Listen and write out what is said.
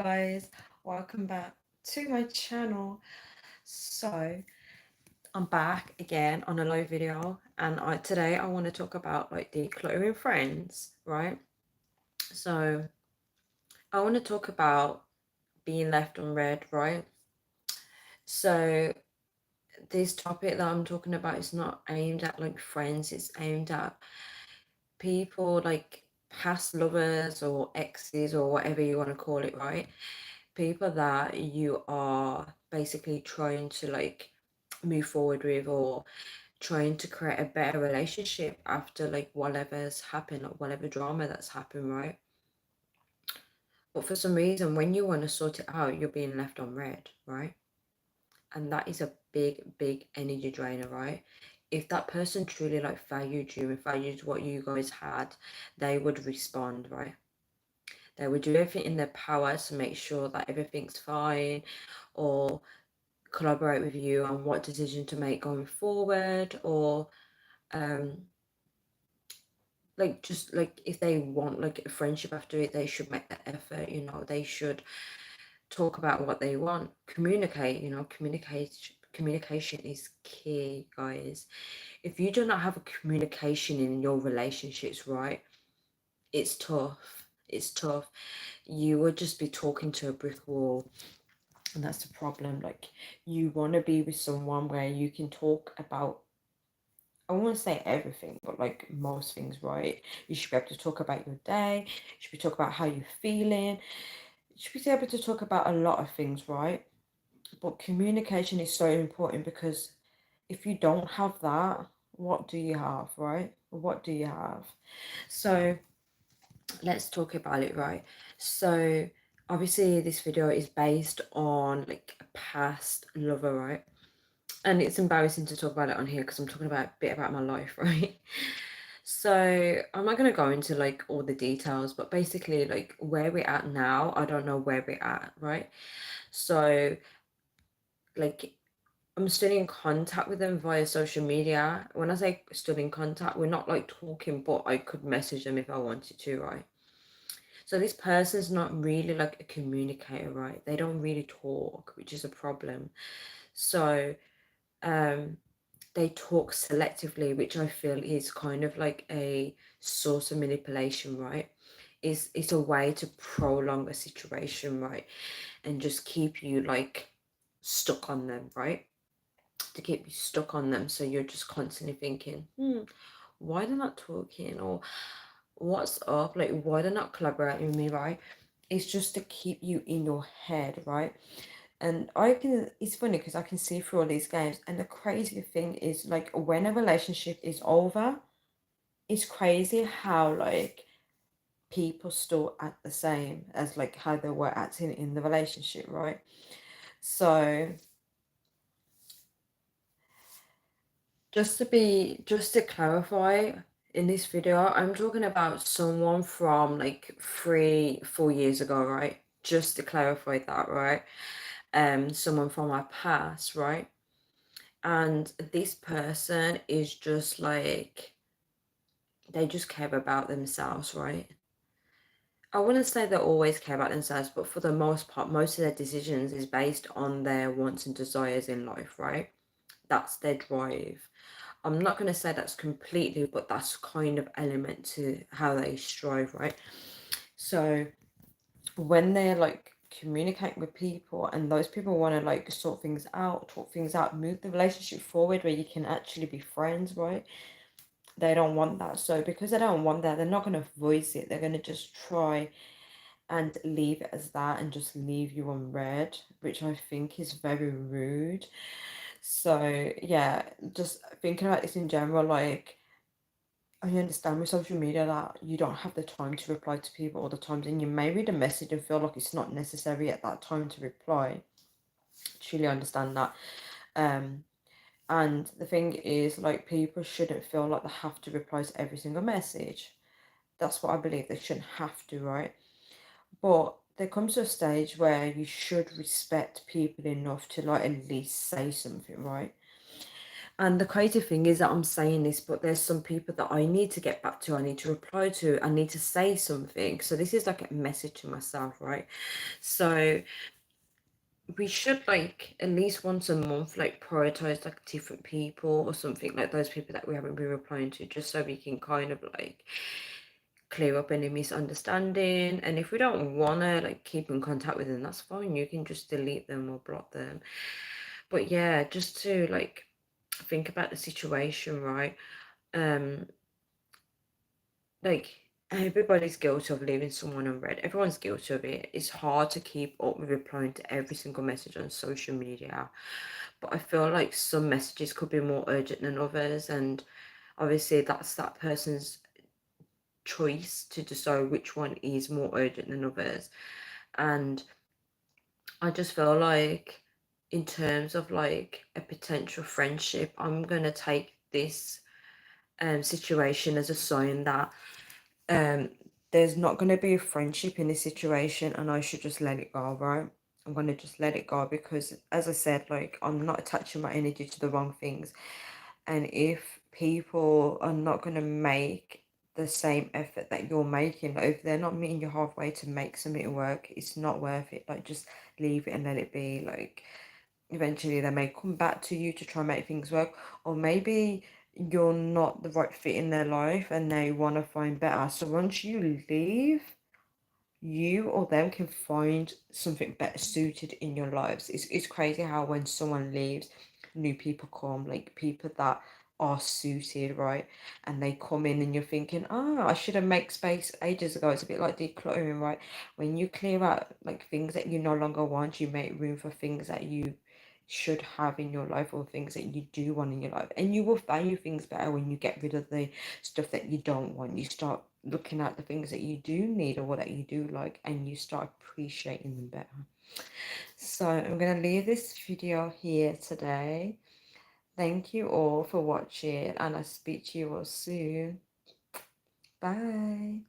guys, welcome back to my channel. So I'm back again on a live video, and today I want to talk about like decluttering friends, right? So I want to talk about being left unread, right? So this topic that I'm talking about is not aimed at like friends, it's aimed at people like past lovers or exes or whatever you want to call it, right? People that you are basically trying to like move forward with, or trying to create a better relationship after like whatever's happened or whatever drama that's happened, right? But for some reason, when you want to sort it out, you're being left on red, right? And that is a big energy drainer, right? If that person truly like valued you and valued what you guys had, they would respond, right? They would do everything in their power to make sure that everything's fine, or collaborate with you on what decision to make going forward, or um like just like if they want like a friendship after it, they should make that effort, they should talk about what they want, communicate, communication is key, guys. If you do not have a communication in your relationships, right, it's tough. You would just be talking to a brick wall. And that's the problem. Like, you want to be with someone where you can talk about, I won't say everything, but like most things, right? You should be able to talk about your day. You should be talk about how you're feeling. You should be able to talk about a lot of things, right? But communication is so important, because if you don't have that, what do you have, right? What do you have? So let's talk about it, right? So obviously this video is based on like a past lover, right? And it's embarrassing to talk about it on here because I'm talking about a bit about my life, right? So I'm not going to go into like all the details, but basically like where we're at now, I don't know where we're at, right? So like I'm still in contact with them via social media. When I say still in contact, we're not like talking, but I could message them if I wanted to, right? So this person's not really like a communicator, right? They don't really talk, which is a problem. So um they talk selectively, which I feel is kind of like a source of manipulation, right? It's a way to prolong a situation, right? And just keep you like stuck on them, right? To keep you stuck on them. So you're just constantly thinking, why they're not talking, or what's up? Like, why they're not collaborating with me, right? It's just to keep you in your head, right? And it's funny because I can see through all these games. And the crazy thing is, like, when a relationship is over, it's crazy how, like, people still act the same as, like, how they were acting in the relationship, right? So, just to clarify, in this video, I'm talking about someone from, like, 3, 4 years ago, right? Just to clarify that, right? Someone from my past, right? And this person is just like, they just care about themselves, right? I wouldn't say they always care about themselves, but for the most part, most of their decisions is based on their wants and desires in life, right? That's their drive. I'm not going to say that's completely, but that's kind of element to how they strive, right? So when they're like communicating with people, and those people want to like sort things out, talk things out, move the relationship forward where you can actually be friends, right? They don't want that. So because they don't want that, they're not going to voice it. They're going to just try and leave it as that and just leave you on red, which I think is very rude. So yeah, just thinking about this in general, like, I understand with social media that you don't have the time to reply to people all the time, and you may read a message and feel like it's not necessary at that time to reply. Truly understand that. Um, and the thing is, like, people shouldn't feel like they have to reply to every single message. That's what I believe. They shouldn't have to, right? But there comes to a stage where you should respect people enough to like at least say something, right? And the crazy thing is that I'm saying this, but there's some people that I need to get back to, I need to reply to, I need to say something. So this is like a message to myself, right? So we should like at least once a month like prioritize like different people or something, like those people that we haven't been replying to, just so we can kind of like clear up any misunderstanding. And if we don't want to like keep in contact with them, that's fine, you can just delete them or block them. But yeah, just to like think about the situation, right? um like everybody's guilty of leaving someone unread, everyone's guilty of it. It's hard to keep up with replying to every single message on social media, but I feel like some messages could be more urgent than others, and obviously that's that person's choice to decide which one is more urgent than others. And I just feel like in terms of like a potential friendship, I'm gonna take this situation as a sign that um there's not going to be a friendship in this situation, and I should just let it go, right? I'm going to just let it go, because as I said, like, I'm not attaching my energy to the wrong things. And if people are not going to make the same effort that you're making, like, if they're not meeting you halfway to make something work, it's not worth it. Like, just leave it and let it be. Like, eventually they may come back to you to try and make things work, or maybe you're not the right fit in their life and they want to find better. So once you leave, you or them can find something better suited in your lives. It's crazy how when someone leaves, new people come, like people that are suited, right? And they come in and you're thinking, oh, I should have made space ages ago. It's a bit like decluttering, right? When you clear out like things that you no longer want, you make room for things that you should have in your life, or things that you do want in your life. And you will value things better when you get rid of the stuff that you don't want. You start looking at the things that you do need or what that you do like, and you start appreciating them better. So I'm going to leave this video here today. Thank you all for watching, and I'll speak to you all soon. Bye.